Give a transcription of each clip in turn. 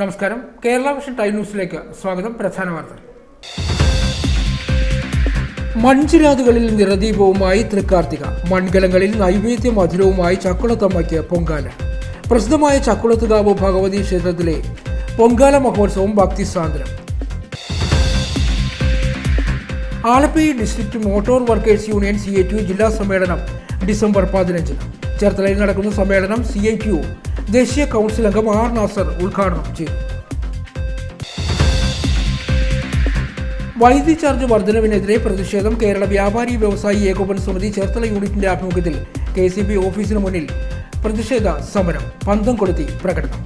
നമസ്കാരം. Kerala vision time ന്യൂസിലേക്ക് സ്വാഗതം. പ്രധാന വാർത്തകൾ. മൺചിരാതുകളിൽ നിറദീപവുമായി തൃക്കാർത്തിക, മൺകലങ്ങളിൽ നൈവേദ്യ മധുരവുമായി ചക്കുളത്തമ്മയ്ക്ക് പൊങ്കാല. പ്രസിദ്ധമായ ചക്കുളത്തുകാവ് ഭഗവതി ക്ഷേത്രത്തിലെ പൊങ്കാല മഹോത്സവം ഭക്തിസാന്ദ്രം. Alleppey district motor workers union CITU ജില്ലാ സമ്മേളനം ഡിസംബർ 15. ചേർത്തലയിൽ നടക്കുന്ന സമ്മേളനം CITU ദേശീയ കൗൺസിൽ അംഗം R. നാസർ ഉദ്ഘാടനം ചെയ്തു. വൈദ്യുതി ചാർജ് വർധനവിനെതിരെ പ്രതിഷേധം. കേരള വ്യാപാരി വ്യവസായി ഏകോപന സമിതി ചേർത്തല യൂണിറ്റിന്റെ ആഭിമുഖ്യത്തിൽ KCB ഓഫീസിന് മുന്നിൽ പ്രതിഷേധ സമരം. പന്തം കൊളുത്തി പ്രകടനം.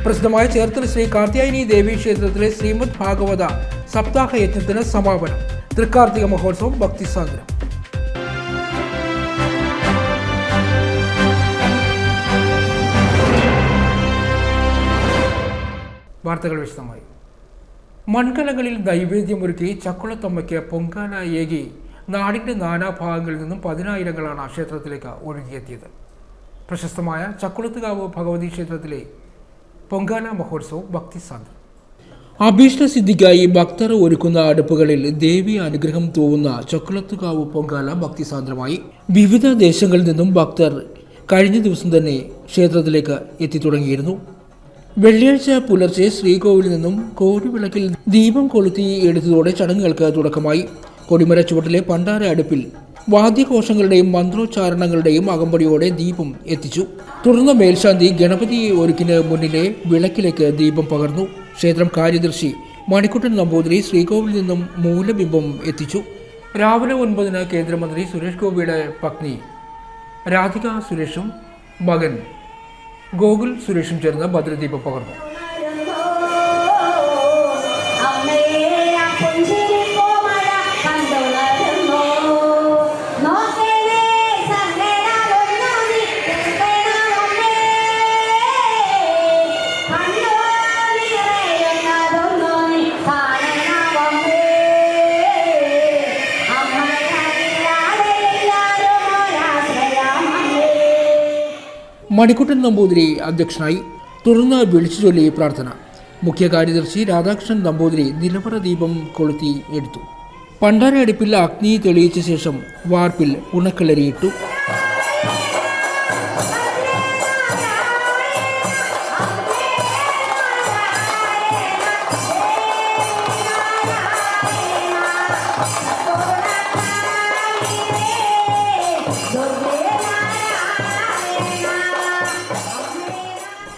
പ്രസിദ്ധമായ ചേർത്തല ശ്രീ കാർത്യായനി ദേവി ക്ഷേത്രത്തിലെ ശ്രീമദ് ഭാഗവത സപ്താഹ യജ്ഞത്തിന് സമാപനം. തൃക്കാർത്തിക മഹോത്സവം ഭക്തിസാന്ദ്രം. വാർത്തകൾ വിശദമായി. മൺകലങ്ങളിൽ നൈവേദ്യമൊരുക്കി ചക്കുളത്തമ്മയ്ക്ക് പൊങ്കാല ഏകി നാടിൻ്റെ നാനാഭാഗങ്ങളിൽ നിന്നും പതിനായിരങ്ങളാണ് ക്ഷേത്രത്തിലേക്ക് ഒഴുകിയെത്തിയത്. പ്രശസ്തമായ ചക്കുളത്തുകാവ് ഭഗവതി ക്ഷേത്രത്തിലെ പൊങ്കാല മഹോത്സവം ഭക്തിസാന്ദ്രം. അഭീഷ്ടസിദ്ധിക്കായി ഭക്തർ ഒരുക്കുന്ന അടുപ്പുകളിൽ ദേവി അനുഗ്രഹം തൂവുന്ന ചക്കുളത്തുകാവ് പൊങ്കാല ഭക്തിസാന്ദ്രമായി. വിവിധ ദേശങ്ങളിൽ നിന്നും ഭക്തർ കഴിഞ്ഞ ദിവസം തന്നെ ക്ഷേത്രത്തിലേക്ക് എത്തിത്തുടങ്ങിയിരുന്നു. വെള്ളിയാഴ്ച പുലർച്ചെ ശ്രീകോവിലിൽ നിന്നും കോടിവിളക്കിൽ ദീപം കൊളുത്തി എടുത്തതോടെ ചടങ്ങുകൾക്ക് തുടക്കമായി. കൊടിമര ചുവട്ടിലെ പണ്ടാര അടുപ്പിൽ വാദ്യഘോഷങ്ങളുടെയും മന്ത്രോച്ചാരണങ്ങളുടെയും അകമ്പടിയോടെ ദീപം എത്തിച്ചു. തുടർന്ന് മേൽശാന്തി ഗണപതി ഒരുക്കിന് മുന്നിലെ വിളക്കിലേക്ക് ദീപം പകർന്നു. ക്ഷേത്രം കാര്യദർശി മണിക്കുട്ടൻ നമ്പൂതിരി ശ്രീകോവിലിൽ നിന്നും മൂലബിംബം എത്തിച്ചു. രാവിലെ 9 കേന്ദ്രമന്ത്രി സുരേഷ് ഗോപിയുടെ പത്നി രാധിക സുരേഷും മകൻ ഗോകുൽ സുരേഷും ചേർന്ന് ഭദ്രദീപം പകർന്നു. മണിക്കുട്ടൻ നമ്പൂതിരി അധ്യക്ഷനായി. തുടർന്ന് വിളിച്ചു ചൊല്ലി പ്രാർത്ഥന. മുഖ്യ കാര്യദർശി രാധാകൃഷ്ണൻ നമ്പൂതിരി നിലവറ ദീപം കൊളുത്തി എടുത്തു. പണ്ടാര അടുപ്പിൽ അഗ്നി തെളിയിച്ച ശേഷം വാർപ്പിൽ ഉണക്കളരിയിട്ടു.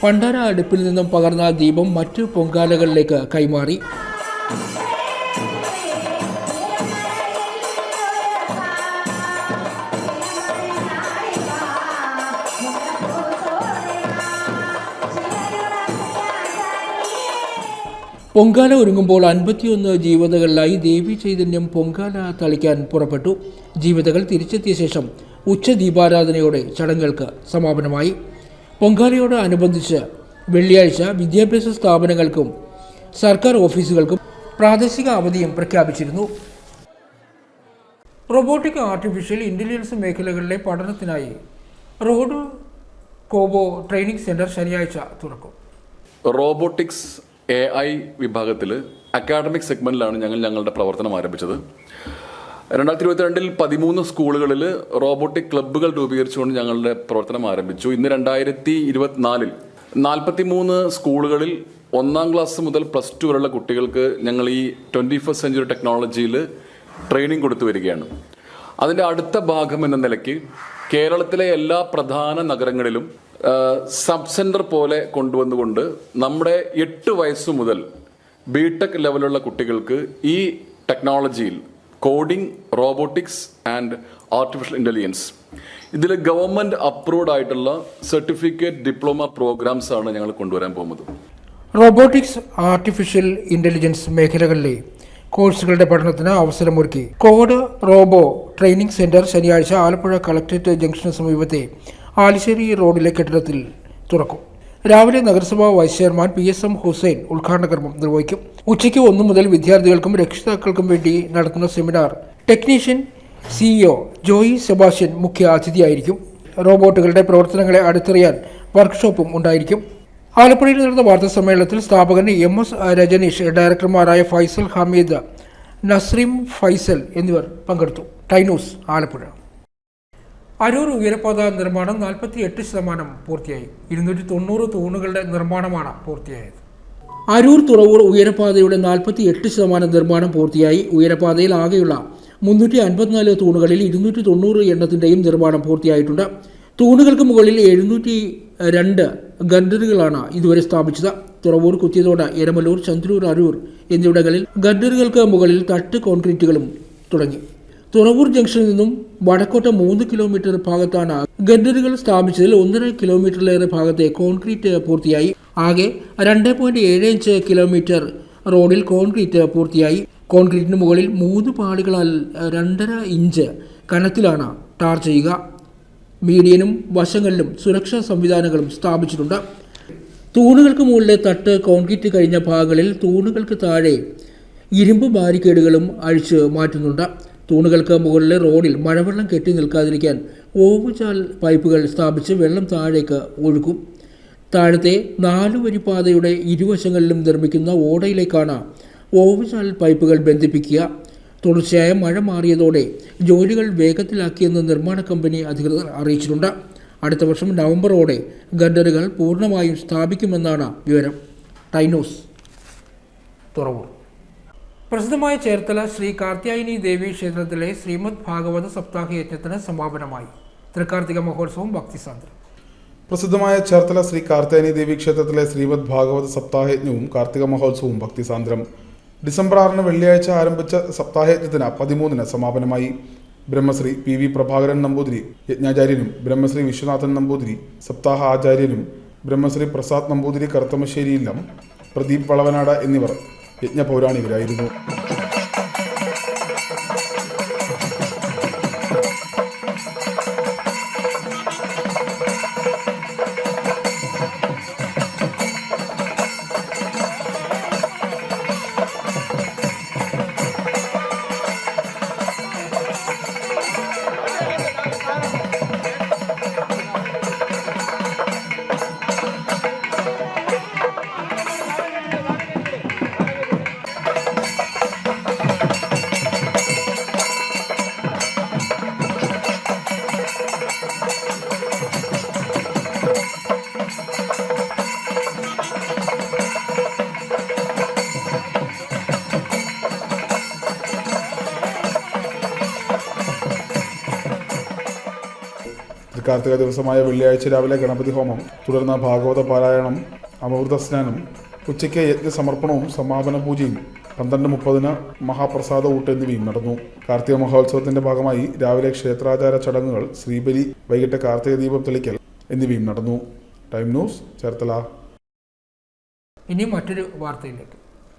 പണ്ടാര അടുപ്പിൽ നിന്നും പകർന്ന ദീപം മറ്റു പൊങ്കാലകളിലേക്ക് കൈമാറി. പൊങ്കാല ഒരുങ്ങുമ്പോൾ 51 ജീവതകളിലായി ദേവി ചൈതന്യം പൊങ്കാല തളിക്കാൻ പുറപ്പെട്ടു. ജീവതകൾ തിരിച്ചെത്തിയ ശേഷം ഉച്ചദീപാരാധനയോടെ ചടങ്ങുകൾക്ക് സമാപനമായി. പൊങ്കാലയോട് അനുബന്ധിച്ച് വെള്ളിയാഴ്ച വിദ്യാഭ്യാസ സ്ഥാപനങ്ങൾക്കും സർക്കാർ ഓഫീസുകൾക്കും പ്രാദേശിക അവധിയും പ്രഖ്യാപിച്ചിരുന്നു. റോബോട്ടിക് ആർട്ടിഫിഷ്യൽ ഇൻ്റലിജൻസ് മേഖലകളിലെ പഠനത്തിനായി റോഡ് കോബോ ട്രെയിനിങ് സെന്റർ ശനിയാഴ്ച തുറക്കും. റോബോട്ടിക്സ് AI വിഭാഗത്തിൽ അക്കാഡമിക് സെഗ്മെന്റിലാണ് ഞങ്ങളുടെ പ്രവർത്തനം ആരംഭിച്ചത്. 2022 13 സ്കൂളുകളിൽ റോബോട്ടിക് ക്ലബ്ബുകൾ രൂപീകരിച്ചുകൊണ്ട് ഞങ്ങളുടെ പ്രവർത്തനം ആരംഭിച്ചു. ഇന്ന് 2024 43 സ്കൂളുകളിൽ 1ാം ക്ലാസ് മുതൽ +2 വരെയുള്ള കുട്ടികൾക്ക് ഞങ്ങൾ ഈ 21st സെഞ്ച്വറി ടെക്നോളജിയിൽ ട്രെയിനിങ് കൊടുത്തു വരികയാണ്. അതിൻ്റെ അടുത്ത ഭാഗം എന്ന നിലയ്ക്ക് കേരളത്തിലെ എല്ലാ പ്രധാന നഗരങ്ങളിലും സബ് സെന്റർ പോലെ കൊണ്ടുവന്നുകൊണ്ട് നമ്മുടെ 8 വയസ്സു മുതൽ BTech ലെവലുള്ള കുട്ടികൾക്ക് ഈ ടെക്നോളജിയിൽ coding, robotics and artificial intelligence ഇതിൽ ഗവൺമെന്റ് അപ്രൂവ്ഡ് ആയിട്ടുള്ള സർട്ടിഫിക്കറ്റ് ഡിപ്ലോമ പ്രോഗ്രാംസ് ആണ് ഞങ്ങൾ കൊണ്ടുവരാൻ പോകുന്നത്. റോബോട്ടിക്സ്, ആർട്ടിഫിഷ്യൽ ഇന്റലിജൻസ് മേഖലകളിലെ കോഴ്സുകളുടെ പഠനത്തിന് അവസരമൊരുക്കി കോഡ് റോബോ ട്രെയിനിങ് സെന്റർ ശനിയാഴ്ച ആലപ്പുഴ കളക്ടറേറ്റ് ജംഗ്ഷന് സമീപത്തെ ആലിശ്ശേരി റോഡിലെ കെട്ടിടത്തിൽ തുറക്കും. രാവിലെ നഗരസഭാ വൈസ് ചെയർമാൻ PSM ഹുസൈൻ ഉദ്ഘാടന കർമ്മം നിർവഹിക്കും. ഉച്ചയ്ക്ക് 1 മുതൽ വിദ്യാർത്ഥികൾക്കും രക്ഷിതാക്കൾക്കും വേണ്ടി നടത്തുന്ന seminar technician CEO Joy Sebastian മുഖ്യ അതിഥിയായിരിക്കും. റോബോട്ടുകളുടെ പ്രവർത്തനങ്ങളെ അടുത്തറിയാൻ വർക്ക്ഷോപ്പും ഉണ്ടായിരിക്കും. ആലപ്പുഴയിൽ നടന്ന വാർത്താ സമ്മേളനത്തിൽ സ്ഥാപകൻ MS രജനീഷ്, ഡയറക്ടർമാരായ ഫൈസൽ ഹമീദ്, നസ്രീം ഫൈസൽ എന്നിവർ പങ്കെടുത്തു. ടൈനൂസ് ആലപ്പുഴ. അരൂർ ഉയരപാത നിർമ്മാണം 48% പൂർത്തിയായി. 290 തൂണുകളുടെ നിർമ്മാണമാണ് പൂർത്തിയായത്. അരൂർ തുറവൂർ ഉയരപാതയുടെ 48% നിർമ്മാണം പൂർത്തിയായി. ഉയരപാതയിൽ ആകെയുള്ള 354 തൂണുകളിൽ 290 എണ്ണത്തിൻ്റെയും നിർമ്മാണം പൂർത്തിയായിട്ടുണ്ട്. തൂണുകൾക്ക് മുകളിൽ 702 ഗർഡറുകളാണ് ഇതുവരെ സ്ഥാപിച്ചത്. തുറവൂർ, കുത്തിയതോട്, എരമലൂർ, ചന്ദ്രൂർ, അരൂർ എന്നിവിടങ്ങളിൽ ഗർഡറുകൾക്ക് മുകളിൽ തട്ട് കോൺക്രീറ്റുകളും തുടങ്ങി. തുറവൂർ ജംഗ്ഷനിൽ നിന്നും വടക്കോട്ട് 3 കിലോമീറ്റർ ഭാഗത്താണ് ഗർഡറുകൾ സ്ഥാപിച്ചതിൽ 1.5 കിലോമീറ്ററിലേറെ ഭാഗത്തെ കോൺക്രീറ്റ് പൂർത്തിയായി. ആകെ 2.75 കിലോമീറ്റർ റോഡിൽ കോൺക്രീറ്റ് പൂർത്തിയായി. കോൺക്രീറ്റിന് മുകളിൽ 3 പാളികളാൽ 2.5 ഇഞ്ച് കനത്തിലാണ് ടാർ ചെയ്യുക. മീഡിയനും വശങ്ങളിലും സുരക്ഷാ സംവിധാനങ്ങളും സ്ഥാപിച്ചിട്ടുണ്ട്. തൂണുകൾക്ക് മുകളിലെ തട്ട് കോൺക്രീറ്റ് കഴിഞ്ഞ ഭാഗങ്ങളിൽ തൂണുകൾക്ക് താഴെ ഇരുമ്പ് ബാരിക്കേഡുകളും അഴിച്ച് മാറ്റുന്നുണ്ട്. തൂണുകൾക്ക് മുകളിലെ റോഡിൽ മഴവെള്ളം കെട്ടി നിൽക്കാതിരിക്കാൻ ഓവുചാൽ പൈപ്പുകൾ സ്ഥാപിച്ച് വെള്ളം താഴേക്ക് ഒഴുക്കും. താഴത്തെ 4 വരിപ്പാതയുടെ ഇരുവശങ്ങളിലും നിർമ്മിക്കുന്ന ഓടയിലേക്കാണ് ഓവുചാൽ പൈപ്പുകൾ ബന്ധിപ്പിക്കുക. തുടർച്ചയായ മഴ മാറിയതോടെ ജോലികൾ വേഗത്തിലാക്കിയെന്ന് നിർമ്മാണ കമ്പനി അധികൃതർ അറിയിച്ചിട്ടുണ്ട്. അടുത്ത വർഷം നവംബറോടെ ഗർഡറുകൾ പൂർണ്ണമായും സ്ഥാപിക്കുമെന്നാണ് വിവരം. ടൈനൂസ് തുറവൂർ. പ്രസിദ്ധമായ ചേർത്തല ശ്രീ കാർത്യായനി ദേവി ക്ഷേത്രത്തിലെ ശ്രീമദ് ഭാഗവത സപ്താഹ യജ്ഞത്തിന് സമാപനമായി. തൃക്കാർത്തിക മഹോത്സവം ഭക്തിസാന്ദ്രം. പ്രസിദ്ധമായ ചേർത്തല ശ്രീ കാർത്യായനി ദേവി ക്ഷേത്രത്തിലെ ശ്രീമദ് ഭാഗവത സപ്താഹയജ്ഞവും കാർത്തിക മഹോത്സവവും ഭക്തിസാന്ദ്രം. ഡിസംബർ 6 വെള്ളിയാഴ്ച ആരംഭിച്ച സപ്താഹയജ്ഞത്തിന് 13 സമാപനമായി. ബ്രഹ്മശ്രീ PV പ്രഭാകരൻ നമ്പൂതിരി യജ്ഞാചാര്യനും ബ്രഹ്മശ്രീ വിശ്വനാഥൻ നമ്പൂതിരി സപ്താഹ ആചാര്യനും ബ്രഹ്മശ്രീ പ്രസാദ് നമ്പൂതിരി കറുത്തമശ്ശേരിയിലും പ്രദീപ് വളവനാട് എന്നിവർ യജ്ഞപൗരാണികരായിരുന്നു. കാർത്തിക ദിവസമായ വെള്ളിയാഴ്ച രാവിലെ ഗണപതി ഹോമം, തുടർന്ന് ഭാഗവത പാരായണം, അമൃത സ്നാനം, ഉച്ചയ്ക്ക് യജ്ഞസമർപ്പണവും സമാപന പൂജയും 12:30 മഹാപ്രസാദ ഊട്ട് എന്നിവയും നടന്നു. കാർത്തിക മഹോത്സവത്തിന്റെ ഭാഗമായി രാവിലെ ക്ഷേത്രാചാര ചടങ്ങുകൾ, ശ്രീബലി, വൈകിട്ട് കാർത്തിക ദീപം തെളിക്കൽ എന്നിവയും നടന്നു. Time news, Cherthala. ഇനി മറ്റൊരു വാർത്തയിലേക്ക്.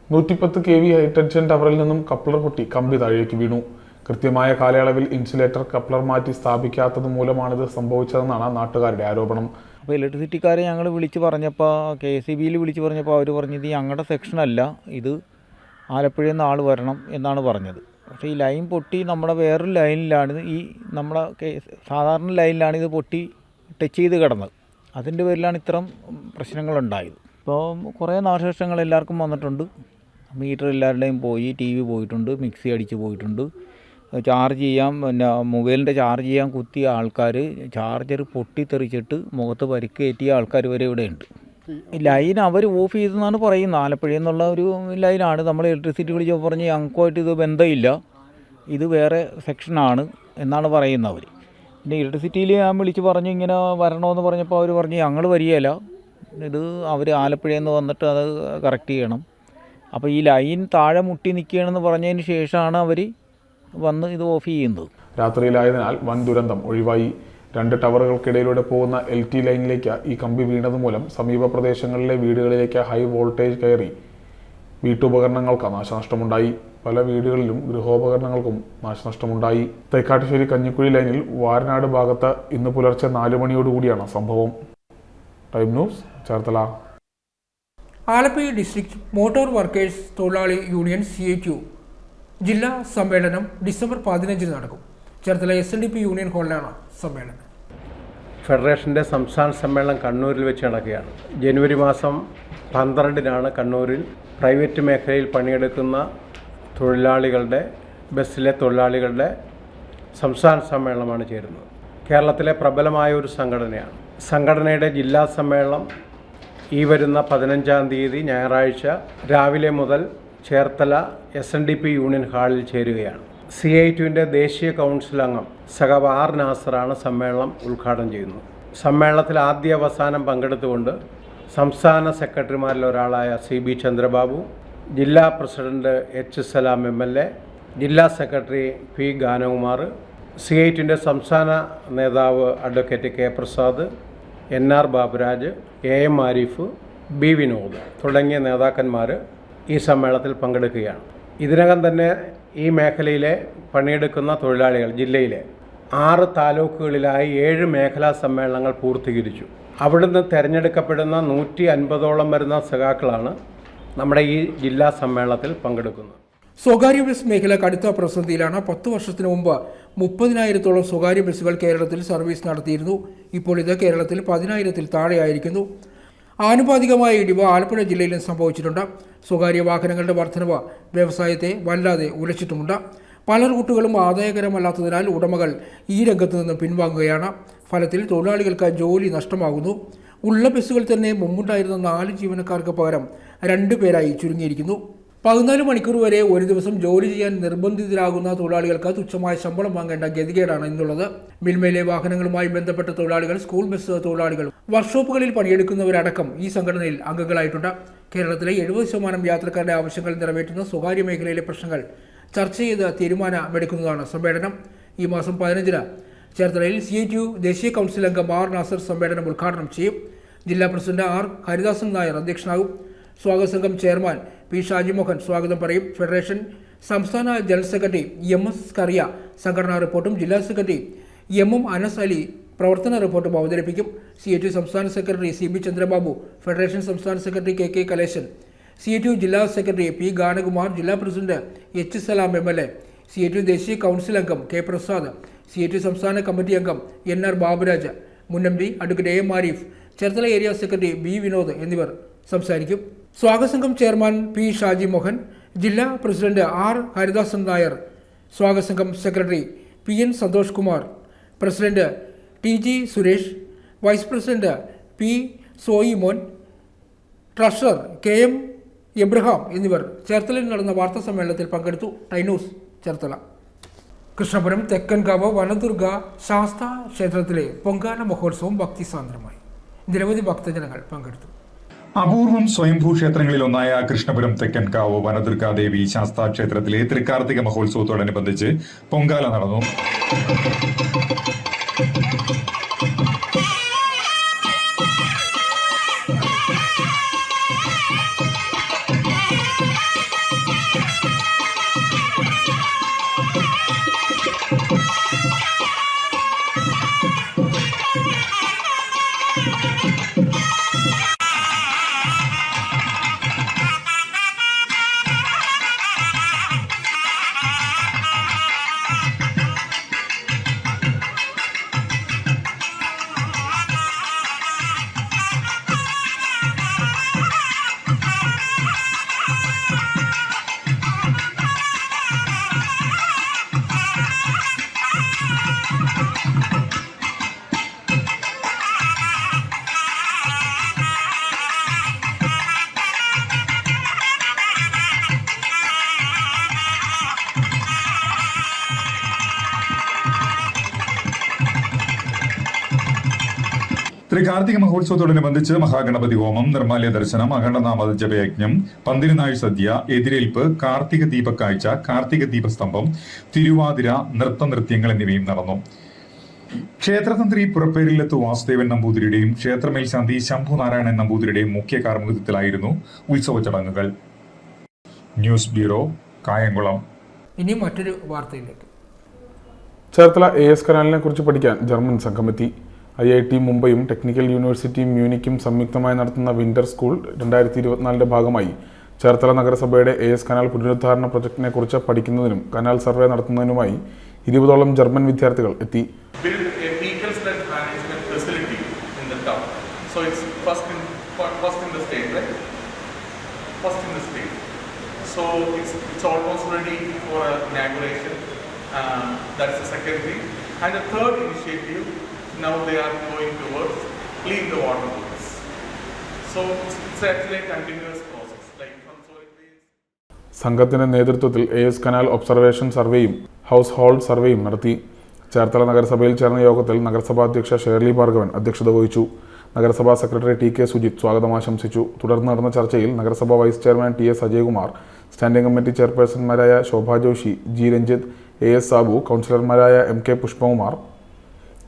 110 kV ഹൈടെൻഷൻ ടവറിൽ നിന്നും കപ്ലർ പൊട്ടി കമ്പി താഴേക്ക് വീണു. കൃത്യമായ കാലയളവിൽ ഇൻസുലേറ്റർ കപ്ലർ മാറ്റി സ്ഥാപിക്കാത്തത് മൂലമാണിത് സംഭവിച്ചതെന്നാണ് നാട്ടുകാരുടെ ആരോപണം. അപ്പോൾ ഇലക്ട്രിസിറ്റിക്കാരെ ഞങ്ങൾ വിളിച്ച് പറഞ്ഞപ്പോൾ KCBയിൽ വിളിച്ച് പറഞ്ഞപ്പോൾ അവർ പറഞ്ഞത് ഞങ്ങളുടെ സെക്ഷനല്ല, ഇത് ആലപ്പുഴയിൽ നിന്ന് ആൾ വരണം എന്നാണ് പറഞ്ഞത്. പക്ഷേ ഈ ലൈൻ പൊട്ടി നമ്മുടെ വേറൊരു ലൈനിലാണ്, ഈ നമ്മുടെ സാധാരണ ലൈനിലാണ് ഇത് പൊട്ടി ടച്ച് ചെയ്ത് കിടന്നത്. അതിൻ്റെ പേരിലാണ് ഇത്തരം പ്രശ്നങ്ങളുണ്ടായത്. ഇപ്പോൾ കുറേ നാശനഷ്ടങ്ങൾ എല്ലാവർക്കും വന്നിട്ടുണ്ട്. മീറ്റർ എല്ലാവരുടെയും പോയി, TV പോയിട്ടുണ്ട്, മിക്സി അടിച്ച് പോയിട്ടുണ്ട്. ചാർജ് ചെയ്യാൻ, പിന്നെ മൊബൈലിൻ്റെ ചാർജ് ചെയ്യാൻ കുത്തിയ ആൾക്കാർ ചാർജർ പൊട്ടിത്തെറിച്ചിട്ട് മുഖത്ത് പരിക്കേറ്റിയ ആൾക്കാർ വരെ ഇവിടെയുണ്ട്. ലൈൻ അവർ ഓഫ് ചെയ്തെന്നാണ് പറയുന്നത്. ആലപ്പുഴയിൽ നിന്നുള്ള ഒരു ലൈനാണ്. നമ്മൾ ഇലക്ട്രിസിറ്റി വിളിച്ചപ്പോൾ പറഞ്ഞ് ഞങ്ങൾക്കുമായിട്ട് ഇത് ബന്ധമില്ല, ഇത് വേറെ സെക്ഷനാണ് എന്നാണ് പറയുന്നത് അവർ. പിന്നെ ഇലക്ട്രിസിറ്റിയിൽ ഞാൻ വിളിച്ച് പറഞ്ഞു ഇങ്ങനെ വരണമെന്ന് പറഞ്ഞപ്പോൾ അവർ പറഞ്ഞ് ഞങ്ങൾ വരികയില്ല, ഇത് അവർ ആലപ്പുഴയിൽ നിന്ന് വന്നിട്ട് അത് കറക്റ്റ് ചെയ്യണം. അപ്പോൾ ഈ ലൈൻ താഴെ മുട്ടി നിൽക്കുകയാണെന്ന് പറഞ്ഞതിന് ശേഷമാണ് അവർ വന്ന് ഇത് ഓഫ് ചെയ്യുന്നത്. രാത്രിയിലായതിനാൽ വൻ ദുരന്തം ഒഴിവായി. 2 ടവറുകൾക്കിടയിലൂടെ പോകുന്ന LT ലൈനിലേക്ക് ഈ കമ്പി വീണത് മൂലം സമീപ പ്രദേശങ്ങളിലെ വീടുകളിലേക്ക് ഹൈ വോൾട്ടേജ് കയറി വീട്ടുപകരണങ്ങൾക്ക് നാശനഷ്ടമുണ്ടായി. പല വീടുകളിലും ഗൃഹോപകരണങ്ങൾക്കും നാശനഷ്ടമുണ്ടായി. തൈക്കാട്ടുശ്ശേരി കഞ്ഞിക്കുഴി ലൈനിൽ വാരനാട് ഭാഗത്ത് ഇന്ന് പുലർച്ചെ 4 മണിയോടുകൂടിയാണ് സംഭവം. Time news, Cherthala. Alappuzha district motor workers തൊഴിലാളി യൂണിയൻ CITU ജില്ലാ സമ്മേളനം ഡിസംബർ 15 നടക്കും. ചേർത്തല SNDP യൂണിയൻ ഹാളിലാണ് സമ്മേളനം. ഫെഡറേഷൻ്റെ സംസ്ഥാന സമ്മേളനം കണ്ണൂരിൽ വെച്ച് നടക്കുകയാണ്. ജനുവരി മാസം 12-നാണ് കണ്ണൂരിൽ പ്രൈവറ്റ് മേഖലയിൽ പണിയെടുക്കുന്ന തൊഴിലാളികളുടെ ബസ്സിലെ തൊഴിലാളികളുടെ സംസ്ഥാന സമ്മേളനമാണ് ചേരുന്നത്. കേരളത്തിലെ പ്രബലമായ ഒരു സംഘടനയാണ്. സംഘടനയുടെ ജില്ലാ സമ്മേളനം ഈ വരുന്ന 15-ാം തീയതി ഞായറാഴ്ച രാവിലെ മുതൽ ചേർത്തല SNDP യൂണിയൻ ഹാളിൽ ചേരുകയാണ്. CITUവിൻ്റെ ദേശീയ കൗൺസിൽ അംഗം സഖാവ് R. നാസറാണ് സമ്മേളനം ഉദ്ഘാടനം ചെയ്യുന്നത്. സമ്മേളനത്തിൽ ആദ്യ അവസാനം പങ്കെടുത്തുകൊണ്ട് സംസ്ഥാന സെക്രട്ടറിമാരിൽ ഒരാളായ CB ചന്ദ്രബാബു, ജില്ലാ പ്രസിഡന്റ് H. സലാം MLA, ജില്ലാ സെക്രട്ടറി P. ഗാനകുമാർ, CITUവിൻ്റെ സംസ്ഥാന നേതാവ് advocate K. Prasad, NR. Baburaj, AM. Arif, B. Vinod തുടങ്ങിയ നേതാക്കന്മാർ ഈ സമ്മേളനത്തിൽ പങ്കെടുക്കുകയാണ്. ഇതിനകം തന്നെ ഈ മേഖലയിലെ പണിയെടുക്കുന്ന തൊഴിലാളികൾ ജില്ലയിലെ 6 താലൂക്കുകളിലായി 7 മേഖലാ സമ്മേളനങ്ങൾ പൂർത്തീകരിച്ചു. അവിടുന്ന് തിരഞ്ഞെടുക്കപ്പെടുന്ന 150ഓളം വരുന്ന സഖാക്കളാണ് നമ്മുടെ ഈ ജില്ലാ സമ്മേളനത്തിൽ പങ്കെടുക്കുന്നത്. സ്വകാര്യ ബസ് മേഖല കടുത്ത പ്രതിസന്ധിയിലാണ്. 10 വർഷത്തിന് മുമ്പ് 30,000-ഓളം സ്വകാര്യ ബസ്സുകൾ കേരളത്തിൽ സർവീസ് നടത്തിയിരുന്നു. ഇപ്പോൾ ഇത് കേരളത്തിൽ 10,000-ൽ താഴെയായിരിക്കുന്നു. ആനുപാതികമായ ഇടിവ് ആലപ്പുഴ ജില്ലയിലും സംഭവിച്ചിട്ടുണ്ട്. സ്വകാര്യ വാഹനങ്ങളുടെ വർധനവ് വ്യവസായത്തെ വല്ലാതെ ഉലച്ചിട്ടുമുണ്ട്. പല റൂട്ടുകളും ആദായകരമല്ലാത്തതിനാൽ ഉടമകൾ ഈ രംഗത്ത് നിന്ന് പിൻവാങ്ങുകയാണ്. ഫലത്തിൽ തൊഴിലാളികൾക്ക് ജോലി നഷ്ടമാകുന്നു. ഉള്ള ബസ്സുകൾ തന്നെ മുമ്പുണ്ടായിരുന്ന 4 ജീവനക്കാർക്ക് പകരം 2 പേരായി ചുരുങ്ങിയിരിക്കുന്നു. 14 മണിക്കൂർ വരെ ഒരു ദിവസം ജോലി ചെയ്യാൻ നിർബന്ധിതരാകുന്ന തൊഴിലാളികൾക്ക് തുച്ഛമായ ശമ്പളം വാങ്ങേണ്ട ഗതികേടാണ് ഇന്നുള്ളത്. മിൽമയിലെ വാഹനങ്ങളുമായി ബന്ധപ്പെട്ട തൊഴിലാളികൾ, സ്കൂൾ ബസ് തൊഴിലാളികൾ, വർക്ക്ഷോപ്പുകളിൽ പണിയെടുക്കുന്നവരടക്കം ഈ സംഘടനയിൽ അംഗങ്ങളായിട്ടുണ്ട്. കേരളത്തിലെ 70% യാത്രക്കാരുടെ ആവശ്യങ്ങൾ നിറവേറ്റുന്ന സ്വകാര്യ മേഖലയിലെ പ്രശ്നങ്ങൾ ചർച്ച ചെയ്ത് തീരുമാനമെടുക്കുന്നതാണ് സമ്മേളനം. ഈ മാസം 15-ന് ചേർത്തലയിൽ CITU ദേശീയ കൗൺസിൽ അംഗം R. നാസർ സമ്മേളനം ഉദ്ഘാടനം ചെയ്യും. ജില്ലാ പ്രസിഡന്റ് R. ഹരിദാസൻ നായർ അധ്യക്ഷനാകും. സ്വാഗത സംഘം ചെയർമാൻ P. ഷാജിമോഹൻ സ്വാഗതം പറയും. ഫെഡറേഷൻ സംസ്ഥാന ജനറൽ സെക്രട്ടറി MS. കറിയ സംഘടനാ റിപ്പോർട്ടും ജില്ലാ സെക്രട്ടറി MM. അനസ് അലി പ്രവർത്തന റിപ്പോർട്ടും അവതരിപ്പിക്കും. CITU സംസ്ഥാന സെക്രട്ടറി CB ചന്ദ്രബാബു, ഫെഡറേഷൻ സംസ്ഥാന സെക്രട്ടറി KK കലേശൻ, CITU ജില്ലാ സെക്രട്ടറി P. ഗാനകുമാർ, ജില്ലാ പ്രസിഡന്റ് H. സലാം MLA, CITU ദേശീയ കൗൺസിൽ അംഗം K. പ്രസാദ്, CITU സംസ്ഥാന കമ്മിറ്റി അംഗം NR. ബാബുരാജ്, മുൻ MD advocate AM. Arif, Cherthala area secretary B. Vinod എന്നിവർ സംസാരിക്കും. സ്വാഗത സംഘം ചെയർമാൻ P. ഷാജിമോഹൻ, ജില്ലാ പ്രസിഡന്റ് R. ഹരിദാസൻ നായർ, സ്വാഗത സംഘം secretary PN. Santhosh Kumar, president TG. Suresh, vice president P. Soyimon, treasurer KM. Abraham എന്നിവർ ചേർത്തലയിൽ നടന്ന വാർത്താ സമ്മേളനത്തിൽ പങ്കെടുത്തു. ടൈനൂസ് ചേർത്തല. കൃഷ്ണപുരം തെക്കൻകാവ് വനദുർഗ ശാസ്ത ക്ഷേത്രത്തിലെ പൊങ്കാല മഹോത്സവം ഭക്തിസാന്ദ്രമായി. നിരവധി ഭക്തജനങ്ങൾ പങ്കെടുത്തു. അപൂർവം സ്വയംഭൂ ക്ഷേത്രങ്ങളിലൊന്നായ കൃഷ്ണപുരം തെക്കൻകാവ് വനദുർഗാദേവി ശാസ്താ ക്ഷേത്രത്തിലെ തൃക്കാർത്തിക മഹോത്സവത്തോടനുബന്ധിച്ച് പൊങ്കാല നടന്നു. തൃക്കാർത്തിക മഹോത്സവത്തോടനുബന്ധിച്ച് മഹാഗണപതി ഹോമം, നിർമ്മാല്യ ദർശനം, അഖണ്ഡനാമ ജപയജ്ഞം, പന്തിരുനാഴ് സദ്യ, എതിരേൽപ്പ്, കാർത്തിക ദീപക്കാഴ്ച, കാർത്തിക ദീപസ്തംഭം, തിരുവാതിര, നൃത്തനൃത്യങ്ങൾ എന്നിവയും നടന്നു. ക്ഷേത്രതന്ത്രി പുറപ്പേരില്ലത്ത് വാസുദേവൻ നമ്പൂതിരിയുടെയും ക്ഷേത്രമേൽശാന്തി ശംഭുനാരായണൻ നമ്പൂതിരിയുടെയും മുഖ്യ കാർമ്മികത്വത്തിലായിരുന്നു ഉത്സവ ചടങ്ങുകൾ. News bureau, Kayamkulam. ഇനി മറ്റൊരു വാർത്തയിലേക്ക്. ചേർത്തല AS കനാലിനെ കുറിച്ച് പഠിക്കാൻ ജർമ്മൻ സംഘമെത്തി. IIT മുംബൈയും ടെക്നിക്കൽ യൂണിവേഴ്സിറ്റി മ്യൂണിക്കും സംയുക്തമായി നടത്തുന്ന വിന്റർ സ്കൂൾ 2024 ഭാഗമായി ചേർത്തല നഗരസഭയുടെ AS കനാൽ പുനരുദ്ധാരണ പ്രൊജക്ടിനെ കുറിച്ച് പഠിക്കുന്നതിനും കനാൽ സർവേ നടത്തുന്നതിനുമായി 20ഓളം ജർമ്മൻ വിദ്യാർത്ഥികൾ എത്തി. So it's first in the state, right? First in the state. So it's almost ready for inauguration. That's the second thing. And the third initiative, now they are going towards clean the water bodies. So it's actually a continuous process. Like from solid waste. സംഘത്തിന്റെ നേതൃത്വത്തിൽ AS canal observation സർവേയും household സർവേയും നടത്തി. ചേർത്തല നഗരസഭയിൽ ചേർന്ന യോഗത്തിൽ നഗരസഭാ അധ്യക്ഷ ഷേർലി ഭാർഗവൻ അധ്യക്ഷത വഹിച്ചു. നഗരസഭാ സെക്രട്ടറി TK സുജിത് സ്വാഗതം ആശംസിച്ചു. തുടർന്ന് നടന്ന ചർച്ചയിൽ നഗരസഭാ vice chairman TS Ajaykumar, standing committee ചെയർപേഴ്സൺമാരായ ശോഭ ജോഷി, G രഞ്ജിത്ത്, AS സാബു, കൗൺസിലർമാരായ MK Pushpakumar,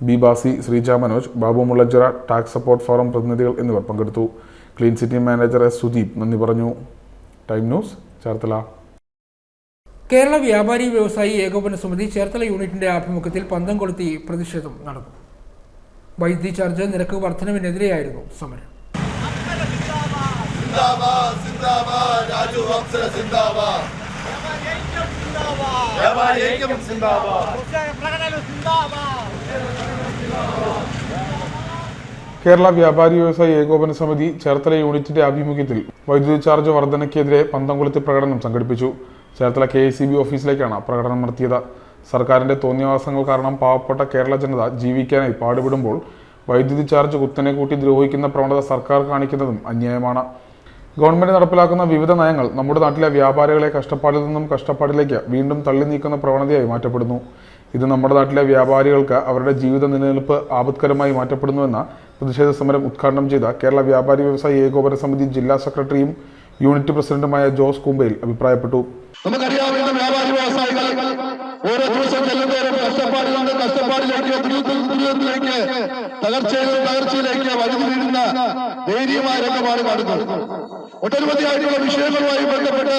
B Basi, Sreeja Manoj, Babu Mullanchira, tax support forum പ്രതിനിധികൾ എന്നിവർ പങ്കെടുത്തു. Clean city manager S Sudeep നന്ദി പറഞ്ഞു. Time news, Cherthala. കേരള വ്യാപാരി വ്യവസായി ഏകോപന സമിതി ചേർത്തല യൂണിറ്റിന്റെ ആഭിമുഖ്യത്തിൽ പന്തം കൊളുത്തി പ്രതിഷേധം നടന്നു. വൈദ്യുതി ചാർജ് നിരക്ക് വർധനവിനെതിരെയായിരുന്നു സമരം. കേരള വ്യാപാരി വ്യവസായി ഏകോപന സമിതി ചേർത്തല യൂണിറ്റിന്റെ ആഭിമുഖ്യത്തിൽ വൈദ്യുതി ചാർജ് വർധനയ്ക്കെതിരെ പന്തം കൊളുത്തി പ്രകടനം സംഘടിപ്പിച്ചു. ചേർത്തല KICB ഓഫീസിലേക്കാണ് പ്രകടനം നടത്തിയത്. സർക്കാരിന്റെ തോന്നിയവാസങ്ങൾ കാരണം പാവപ്പെട്ട കേരള ജനത ജീവിക്കാനായി പാടുപെടുമ്പോൾ വൈദ്യുതി ചാർജ് കുത്തനെ കൂട്ടി ദ്രോഹിക്കുന്ന പ്രവണത സർക്കാർ കാണിക്കുന്നതും അന്യായമാണ്. ഗവൺമെന്റ് നടപ്പിലാക്കുന്ന വിവിധ നയങ്ങൾ നമ്മുടെ നാട്ടിലെ വ്യാപാരികളെ കഷ്ടപ്പാടിൽ നിന്നും കഷ്ടപ്പാടിലേക്ക് വീണ്ടും തള്ളി നീക്കുന്ന പ്രവണതയായി മാറ്റപ്പെടുന്നു. ഇത് നമ്മുടെ നാട്ടിലെ വ്യാപാരികൾക്ക് അവരുടെ ജീവിത നിലനിൽപ്പ് ആപത്കരമായി മാറ്റപ്പെടുന്നുവെന്ന പ്രതിഷേധ സമരം ഉദ്ഘാടനം ചെയ്ത കേരള വ്യാപാരി വ്യവസായി ഏകോപന സമിതി ജില്ലാ സെക്രട്ടറിയും യൂണിറ്റ് പ്രസിഡന്റുമായ ജോസ് കുമ്പയിൽ അഭിപ്രായപ്പെട്ടു. നമുക്കറിയാവുന്ന വ്യാപാരി വ്യവസായികൾ ഓരോ ദിവസം ചെല്ലുന്നവരും കഷ്ടപ്പാടിലേക്ക് ദുരിതത്തിലേക്ക് തകർച്ചയിലേക്ക് വഴുതി വീഴുന്ന ദയനീയമായ രംഗമാണ് കാണുന്നത്. ഒട്ടനവധിയായിട്ടുള്ള വിഷയങ്ങളുമായി ബന്ധപ്പെട്ട്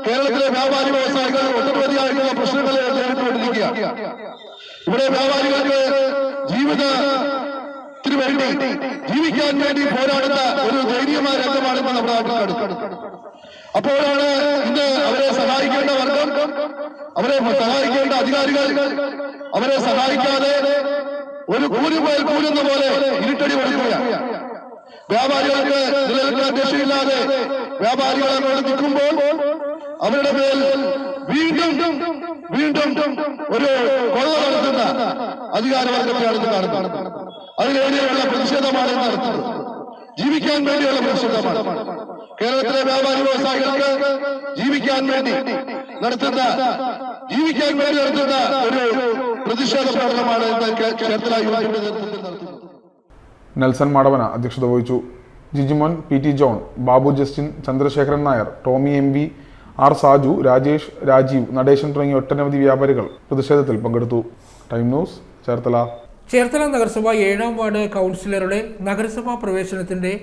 കേരളത്തിലെ വ്യാപാരി വ്യവസായികൾ ഒട്ടനവധിയായിട്ടുള്ള പ്രശ്നങ്ങളെ നേരിട്ടുകൊണ്ടിരിക്കുകയാണ്. ഇവിടെ വ്യാപാരികൾക്ക് ജീവിതത്തിന് വേണ്ടി ജീവിക്കാൻ വേണ്ടി പോരാടുന്ന ഒരു ദയനീയമായ രംഗമാണ് ഇന്ന് നമ്മുടെ നാട്ടിൽ കാണുന്നത്. അപ്പോഴാണ് ഇന്ന് അവരെ സഹായിക്കേണ്ട വർഗം, അവരെ സഹായിക്കേണ്ട അധികാരികൾ അവരെ സഹായിക്കാതെ ഒരു കൂലിമേൽ കൂലുന്ന പോലെ ഇരുട്ടടി കൊടുക്കുകയാണ്. വ്യാപാരികൾക്ക് നിലനിൽക്കാൻ രക്ഷയില്ലാതെ വ്യാപാരികൾ അങ്ങോട്ട് നിൽക്കുമ്പോൾ അവരുടെ മേൽ വീണ്ടും ഒരു കൊള്ള നടത്തുന്ന അധികാരവർഗത്തെയാണ് ഇത് കാണുന്നത്. അതിനെതിരെയുള്ള പ്രതിഷേധമാണ് നടത്തുന്നത്. ജീവിക്കാൻ വേണ്ടിയുള്ള പ്രതിഷേധമാണ്. കേരളത്തിലെ വ്യാപാരി വ്യവസായികൾക്ക് ജീവിക്കാൻ വേണ്ടി നടത്തുന്ന ഒരു പ്രതിഷേധ പ്രകടനമാണ് ചേർത്തല യൂണിറ്റിന്റെ നേതൃത്വത്തിൽ നടത്തുന്നത്. നെൽസൺ മാടവന അധ്യക്ഷത വഹിച്ചു. Jijimon, PT John, Babu Justin, Chandrasekharan Nair, Tommy MV, R Saju, Rajesh, Rajeev, Natesan തുടങ്ങിയ ഒട്ടനവധി വ്യാപാരികൾ പ്രതിഷേധത്തിൽ പങ്കെടുത്തു. Time news, Cherthala. ചേർത്തല നഗരസഭ 7ാം വാർഡ് കൗൺസിലറുടെ നഗരസഭാ പ്രവേശനത്തിന്റെ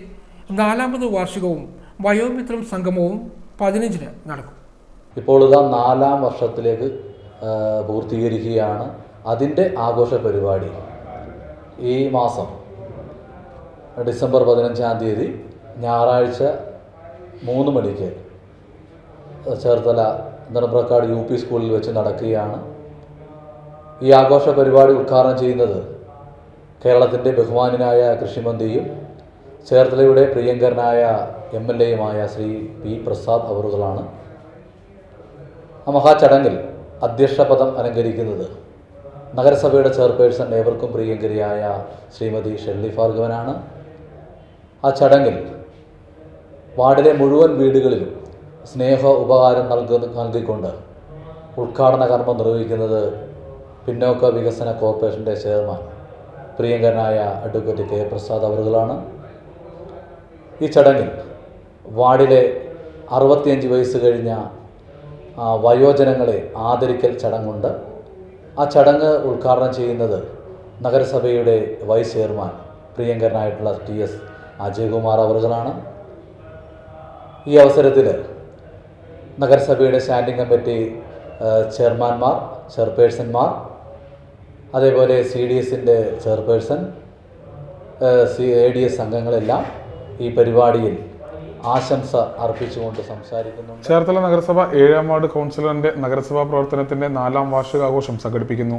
4ാമത് വാർഷികവും വയോമിത്രം സംഗമവും 15-ന് നടക്കും. ഇപ്പോൾ ഇതാ 4ാം വർഷത്തിലേക്ക് പൂർത്തീകരിക്കുകയാണ്. അതിൻ്റെ ആഘോഷ പരിപാടി ഈ മാസം ഡിസംബർ 15-ാം തീയതി ഞായറാഴ്ച 3 മണിക്ക് ചേർത്തല നെടുമ്പ്രക്കാട് UP സ്കൂളിൽ വെച്ച് നടക്കുകയാണ്. ഈ ആഘോഷ പരിപാടി ഉദ്ഘാടനം ചെയ്യുന്നത് കേരളത്തിൻ്റെ ബഹുമാന്യനായ കൃഷിമന്ത്രിയും ചേർത്തലയുടെ പ്രിയങ്കരനായ MLAയുമായ ശ്രീ P പ്രസാദ് അവറുകളാണ്. ആ മഹാചടങ്ങിൽ അധ്യക്ഷപദം അലങ്കരിക്കുന്നത് നഗരസഭയുടെ ചെയർപേഴ്സൺ ഏവർക്കും പ്രിയങ്കരിയായ ശ്രീമതി ഷെർലി ഭാർഗവനാണ്. ആ ചടങ്ങിൽ വാർഡിലെ മുഴുവൻ വീടുകളിലും സ്നേഹ ഉപകാരം നൽകിക്കൊണ്ട് ഉദ്ഘാടന കർമ്മം നിർവഹിക്കുന്നത് പിന്നോക്ക വികസന കോർപ്പറേഷൻ്റെ ചെയർമാൻ പ്രിയങ്കരനായ അഡ്വക്കേറ്റ് K പ്രസാദ് അവറുകളാണ്. ഈ ചടങ്ങിൽ വാർഡിലെ 65 വയസ്സ് കഴിഞ്ഞ വയോജനങ്ങളെ ആദരിക്കൽ ചടങ്ങുണ്ട്. ആ ചടങ്ങ് ഉദ്ഘാടനം ചെയ്യുന്നത് നഗരസഭയുടെ വൈസ് ചെയർമാൻ പ്രിയങ്കരനായിട്ടുള്ള TS അജയ്കുമാർ അവറുകളാണ്. ഈ അവസരത്തിൽ നഗരസഭയുടെ സ്റ്റാൻഡിംഗ് കമ്മിറ്റി ചെയർമാൻമാർ, ചെയർപേഴ്സൺമാർ, അതേപോലെ CDSൻ്റെ ചെയർപേഴ്സൺ, ADS അംഗങ്ങളെല്ലാം ഈ പരിപാടിയിൽ ആശംസ അർപ്പിച്ചുകൊണ്ട് സംസാരിക്കുന്നുണ്ട്. ചേർത്തല നഗരസഭ 7ാം വാർഡ് കൗൺസിലറിന്റെ നഗരസഭാ പ്രവർത്തനത്തിന്റെ 4ാം വാർഷികാഘോഷം സംഘടിപ്പിക്കുന്നു.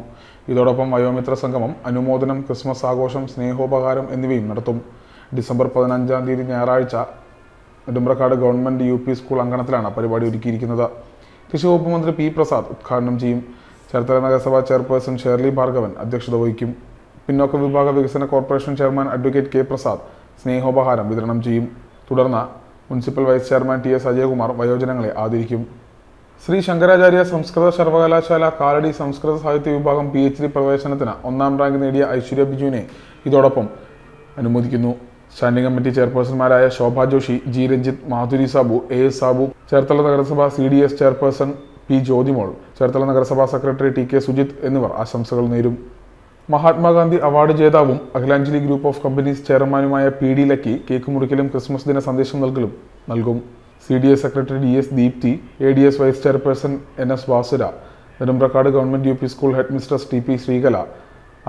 ഇതോടൊപ്പം വയോമിത്ര സംഗമം, അനുമോദനം, ക്രിസ്മസ് ആഘോഷം, സ്നേഹോപകാരം എന്നിവയും നടത്തും. ഡിസംബർ 15-ാം തീയതി ഞായറാഴ്ച നെടുമ്പ്രക്കാട് ഗവൺമെൻറ് UP സ്കൂൾ അങ്കണത്തിലാണ് പരിപാടി ഒരുക്കിയിരിക്കുന്നത്. കൃഷി വകുപ്പ് മന്ത്രി P. പ്രസാദ് ഉദ്ഘാടനം ചെയ്യും. ചേർത്തല നഗരസഭാ ചെയർപേഴ്സൺ ഷേർലി ഭാർഗവൻ അധ്യക്ഷത വഹിക്കും. പിന്നോക്ക വിഭാഗ വികസന corporation chairman advocate K. Prasad സ്നേഹോപഹാരം വിതരണം ചെയ്യും. തുടർന്ന് municipal vice chairman TS Ajayakumar വയോജനങ്ങളെ ആദരിക്കും. ശ്രീ ശങ്കരാചാര്യ സംസ്കൃത സർവകലാശാല കാലടി സംസ്കൃത സാഹിത്യ വിഭാഗം PhD പ്രവേശനത്തിന് 1ാം റാങ്ക് നേടിയ ഐശ്വര്യ ബിജുവിനെ ഇതോടൊപ്പം അനുമോദിക്കുന്നു. സ്റ്റാൻഡിംഗ് കമ്മിറ്റി ചെയർപേഴ്സൺമാരായ ശോഭ ജോഷി, G. രഞ്ജിത്ത്, മാധുരി സാബു, AS സാബു, ചേർത്തല നഗരസഭ CDS chairperson P. Jyothimol, Cherthala നഗരസഭാ സെക്രട്ടറി TK സുജിത്ത് എന്നിവർ ആശംസകൾ നേരും. മഹാത്മാഗാന്ധി അവാർഡ് ജേതാവും അഖിലാഞ്ജലി ഗ്രൂപ്പ് ഓഫ് കമ്പനീസ് ചെയർമാനുമായ PD ലക്കി കേക്ക് മുറിക്കലും ക്രിസ്മസ് ദിന സന്ദേശം നൽകും. CDS secretary DS Deepthi, ADS vice chairperson NS Vasura, Nedumprakkad government UP school headmistress TP Sreekala,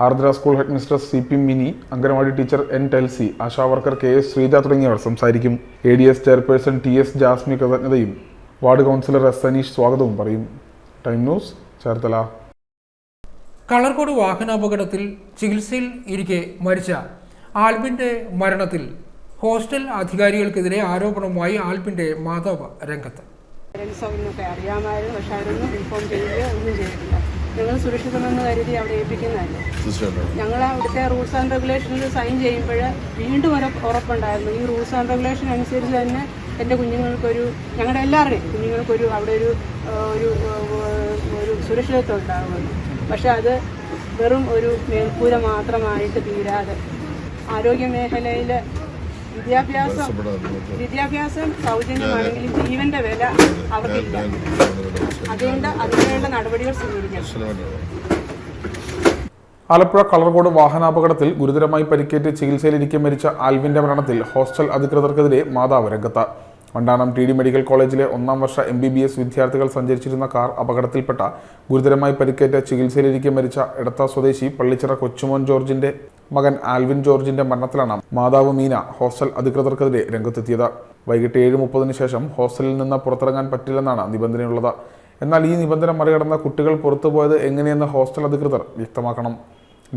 Ardra school headmistress CP Mini, anganwadi teacher N. Telsy, Asha worker KS Sreeja തുടങ്ങിയവർ സംസാരിക്കും. ADS ചെയർപേഴ്സൺ TS ജാസ്മി കൃതജ്ഞതയും ward councillor S. Saneesh സ്വാഗതവും പറയും. Time news, Cherthala. കളർകോട് വാഹനാപകടത്തിൽ ചികിത്സയിൽ ഇരിക്കെ മരിച്ച ആൽബിൻ്റെ മരണത്തിൽ ഹോസ്റ്റൽ അധികാരികൾക്കെതിരെ ആരോപണവുമായി ആൽബിൻ്റെ മാതാവ് രംഗത്ത്. പേരൻസൊക്കെ അറിയാമായിരുന്നു, പക്ഷെ അവരൊന്നും ഇൻഫോം ചെയ്യുകയോ ഒന്നും ചെയ്തിട്ടില്ല. ഞങ്ങൾ സുരക്ഷിതമെന്ന് കരുതി അവിടെ ഏൽപ്പിക്കുന്നതല്ലേ. ഞങ്ങൾ അവിടുത്തെ റൂൾസ് ആൻഡ് റെഗുലേഷനിൽ സൈൻ ചെയ്യുമ്പോൾ വീണ്ടും ഉറപ്പുണ്ടായിരുന്നു. ഈ റൂൾസ് ആൻഡ് റെഗുലേഷൻ അനുസരിച്ച് തന്നെ എൻ്റെ കുഞ്ഞുങ്ങൾക്കൊരു, ഞങ്ങളുടെ എല്ലാവരുടെയും കുഞ്ഞുങ്ങൾക്കൊരു അവിടെ ഒരു സുരക്ഷിതത്വം ഉണ്ടാകുമെന്ന്. പക്ഷെ അത് വെറും ഒരു മേൽക്കൂര മാത്രമായിട്ട് തീരാതെ ആരോഗ്യ മേഖലയിൽ വിദ്യാഭ്യാസം സൗജന്യമാണെങ്കിലും ജീവന്റെ വില അവർക്കില്ല. അതുകൊണ്ട് അതിനുള്ള നടപടികൾ സ്വീകരിക്കണം. ആലപ്പുഴ കളർകോട് വാഹനാപകടത്തിൽ ഗുരുതരമായി പരിക്കേറ്റ് ചികിത്സയിലിരിക്കെ മരിച്ച ആൽവിന്റെ മരണത്തിൽ ഹോസ്റ്റൽ അധികൃതർക്കെതിരെ മാതാവ് രംഗത്ത്. വണ്ടാനം TD മെഡിക്കൽ കോളേജിലെ 1ാം വർഷ MBBS വിദ്യാർത്ഥികൾ സഞ്ചരിച്ചിരുന്ന കാർ അപകടത്തിൽപ്പെട്ട ഗുരുതരമായി പരിക്കേറ്റ് ചികിത്സയിലിരിക്കെ മരിച്ച എടത്ത സ്വദേശി പള്ളിച്ചിറ കൊച്ചുമോൻ ജോർജിന്റെ മകൻ ആൽവിൻ ജോർജിന്റെ മരണത്തിലാണ് മാതാവ് മീന ഹോസ്റ്റൽ അധികൃതർക്കെതിരെ രംഗത്തെത്തിയത്. വൈകിട്ട് 7:30 ശേഷം ഹോസ്റ്റലിൽ നിന്ന് പുറത്തിറങ്ങാൻ പറ്റില്ലെന്നാണ് നിബന്ധനയുള്ളത്. എന്നാൽ ഈ നിബന്ധന മറികടന്ന കുട്ടികൾ പുറത്തുപോയത് എങ്ങനെയെന്ന് ഹോസ്റ്റൽ അധികൃതർ വ്യക്തമാക്കണം.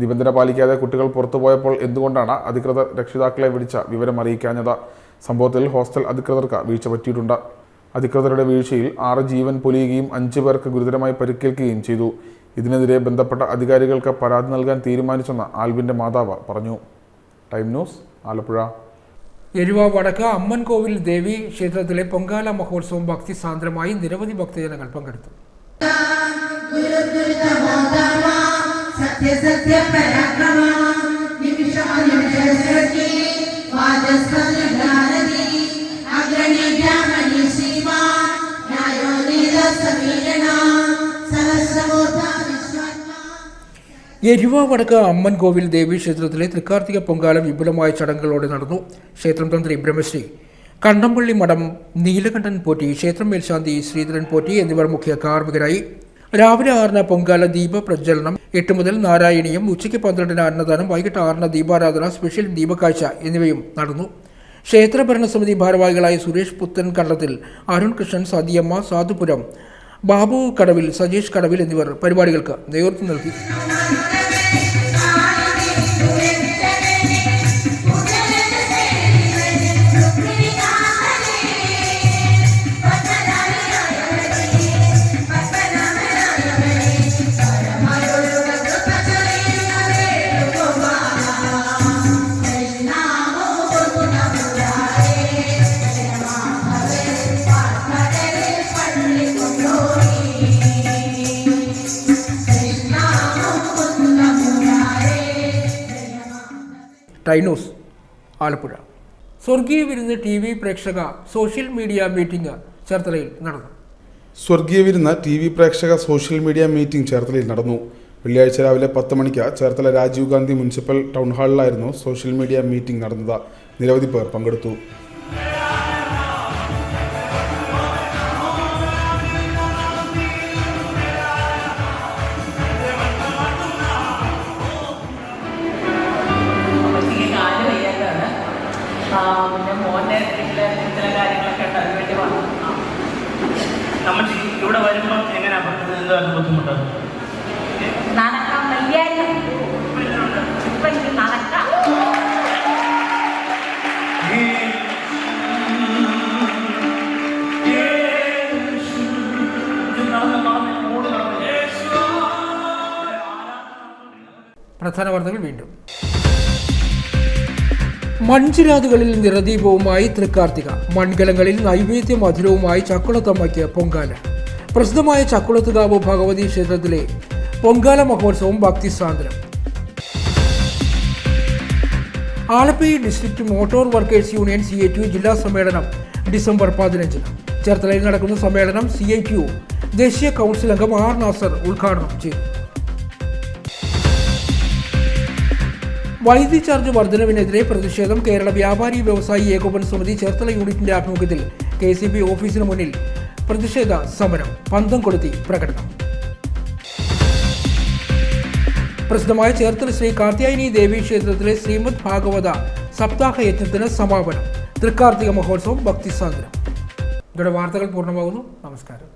നിബന്ധന പാലിക്കാതെ കുട്ടികൾ പുറത്തുപോയപ്പോൾ എന്തുകൊണ്ടാണ് അധികൃതർ രക്ഷിതാക്കളെ വിളിച്ച വിവരം അറിയിക്കാഞ്ഞത്? സംഭവത്തിൽ ഹോസ്റ്റൽ അധികൃതർക്ക് വീഴ്ച പറ്റിയിട്ടുണ്ട്. അധികൃതരുടെ വീഴ്ചയിൽ 6 ജീവൻ പൊലിയുകയും 5 പേർക്ക് ഗുരുതരമായി പരിക്കേൽക്കുകയും ചെയ്തു. ഇതിനെതിരെ ബന്ധപ്പെട്ട അധികാരികൾക്ക് പരാതി നൽകാൻ തീരുമാനിച്ചെന്ന് ആൽബിന്റെ മാതാവ് പറഞ്ഞു. Time news, Alappuzha. എരുവ വടക്ക് അമ്മൻകോവിൽ ദേവി ക്ഷേത്രത്തിലെ പൊങ്കാല മഹോത്സവം ഭക്തിസാന്ദ്രമായി നിരവധി ഭക്തജനങ്ങൾ പങ്കെടുത്തു. എരുവ വടക്ക് അമ്മൻകോവിൽ ദേവി ക്ഷേത്രത്തിലെ തൃക്കാർത്തിക പൊങ്കാല വിപുലമായ ചടങ്ങുകളോടെ നടന്നു. ക്ഷേത്രം തന്ത്രി ബ്രഹ്മശ്രീ കണ്ടംപള്ളി മഠം നീലകണ്ഠൻ പോറ്റി, ക്ഷേത്രം മേൽശാന്തി ശ്രീധരൻ പോറ്റി എന്നിവർ മുഖ്യ കാർമ്മികരായി. രാവിലെ 6-ന് പൊങ്കാല ദീപ പ്രജ്വലനം, 8 മുതൽ നാരായണീയം, ഉച്ചയ്ക്ക് 12-ന് അന്നദാനം, വൈകിട്ട് 6-ന് ദീപാരാധന, സ്പെഷ്യൽ ദീപക്കാഴ്ച എന്നിവയും നടന്നു. ക്ഷേത്ര ഭരണസമിതി ഭാരവാഹികളായ സുരേഷ് പുത്തൻ കണ്ടത്തിൽ, അരുൺ കൃഷ്ണൻ, സതിയമ്മ, സാധുപുരം, ബാബു കടവിൽ, സജീഷ് കടവിൽ എന്നിവർ പരിപാടികൾക്ക് നേതൃത്വം നൽകി. ടൈനൂസ്, ആലപ്പുഴ. സ്വർഗീയ വിരുന്ന് TV പ്രേക്ഷക സോഷ്യൽ മീഡിയ മീറ്റിംഗ് ചേർത്തലയിൽ നടന്നു. സ്വർഗീയ വിരുന്ന് TV പ്രേക്ഷക സോഷ്യൽ മീഡിയ മീറ്റിംഗ് ചേർത്തലയിൽ നടന്നു. വെള്ളിയാഴ്ച രാവിലെ 10 മണിക്ക് ചേർത്തല രാജീവ് ഗാന്ധി മുനിസിപ്പൽ ടൗൺ ഹാളിലായിരുന്നു സോഷ്യൽ മീഡിയ മീറ്റിംഗ് നടന്നത്. നിരവധി പേർ പങ്കെടുത്തു. പിന്നെ മോൻ്റെ ചില കാര്യങ്ങളൊക്കെ ഉണ്ട്, അതിനുവേണ്ടി വന്നു. നമ്മൾ ഇവിടെ വരുമ്പോൾ എങ്ങനെയാണ് എന്താണ് ബുദ്ധിമുട്ട്? നടക്കാൻ വയ്യായിരുന്നു, ഇപ്പം എനിക്ക് നടക്കാം. പ്രധാന വാർത്തകൾ വീണ്ടും. മൺചിരാതുകളിൽ നിറദീപവുമായി തൃക്കാർത്തിക, മൺകലങ്ങളിൽ നൈവേദ്യ മധുരവുമായി ചക്കുളത്തമ്മയ്ക്ക് പൊങ്കാല. പ്രസിദ്ധമായ ചക്കുളത്തുകാവ് ഭഗവതി ക്ഷേത്രത്തിലെ പൊങ്കാല മഹോത്സവം ഭക്തിസാന്ദ്രം. Alleppey district motor workers union CITU ജില്ലാ സമ്മേളനം ഡിസംബർ 15. ചേർത്തലയിൽ നടക്കുന്ന സമ്മേളനം CITU ദേശീയ കൗൺസിൽ അംഗം R. നാസർ ഉദ്ഘാടനം ചെയ്തു. വൈദ്യുതി ചാർജ് വർധനവിനെതിരെ പ്രതിഷേധം. കേരള വ്യാപാരി വ്യവസായി ഏകോപന സമിതി ചേർത്തല യൂണിറ്റിന്റെ ആഭിമുഖ്യത്തിൽ KCB ഓഫീസിന് മുന്നിൽ പ്രതിഷേധ സമരം. പന്തം കൊളുത്തി പ്രകടനം. പ്രസിദ്ധമായ ചേർത്തല ശ്രീ കാർത്യായനി ദേവി ക്ഷേത്രത്തിലെ ശ്രീമദ് ഭാഗവത സപ്താഹ യജ്ഞത്തിന് സമാപനം. തൃക്കാർത്തിക മഹോത്സവം ഭക്തിസാന്ദ്രം. ഇതോടെ വാർത്തകൾ പൂർണ്ണമാകുന്നു. നമസ്കാരം.